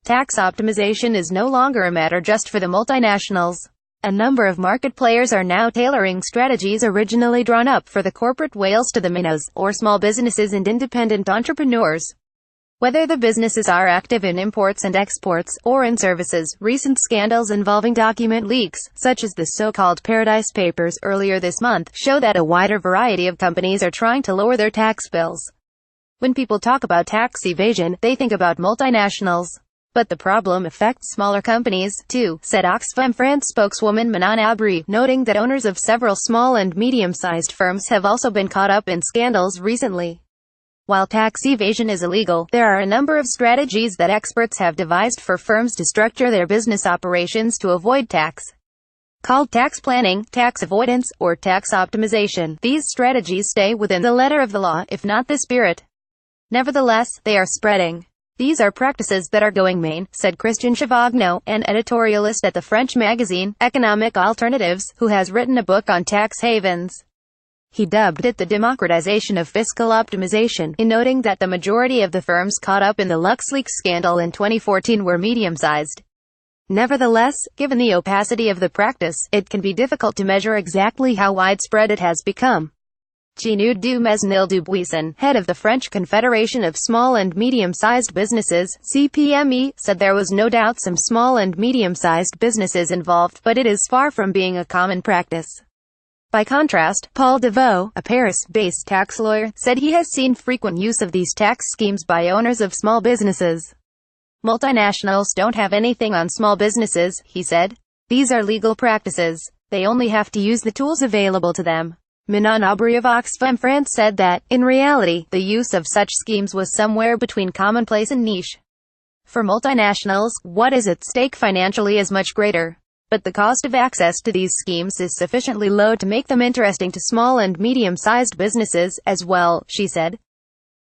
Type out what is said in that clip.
Tax optimization is no longer a matter just for the multinationals. A number of market players are now tailoring strategies originally drawn up for the corporate whales to the minnows, or small businesses and independent entrepreneurs. Whether the businesses are active in imports and exports, or in services, recent scandals involving document leaks, such as the so-called Paradise Papers earlier this month, show that a wider variety of companies are trying to lower their tax bills. When people talk about tax evasion, they think about multinationals. But the problem affects smaller companies, too, said Oxfam France spokeswoman Manon Aubry, noting that owners of several small and medium-sized firms have also been caught up in scandals recently. While tax evasion is illegal, there are a number of strategies that experts have devised for firms to structure their business operations to avoid tax. Called tax planning, tax avoidance, or tax optimization, these strategies stay within the letter of the law, if not the spirit. Nevertheless, they are spreading. These are practices that are going main, said Christian Chavagneux, an editorialist at the French magazine, Economic Alternatives, who has written a book on tax havens. He dubbed it the democratization of fiscal optimization, in noting that the majority of the firms caught up in the LuxLeaks scandal in 2014 were medium-sized. Nevertheless, given the opacity of the practice, it can be difficult to measure exactly how widespread it has become. Jeanne du Mesnil-Dubuisson, head of the French Confederation of Small and Medium-Sized Businesses, CPME, said there was no doubt some small and medium-sized businesses involved, but it is far from being a common practice. By contrast, Paul Deveau, a Paris-based tax lawyer, said he has seen frequent use of these tax schemes by owners of small businesses. Multinationals don't have anything on small businesses, he said. These are legal practices. They only have to use the tools available to them. Manon Aubry of Oxfam France said that, in reality, the use of such schemes was somewhere between commonplace and niche. For multinationals, what is at stake financially is much greater. But the cost of access to these schemes is sufficiently low to make them interesting to small and medium-sized businesses, as well, she said.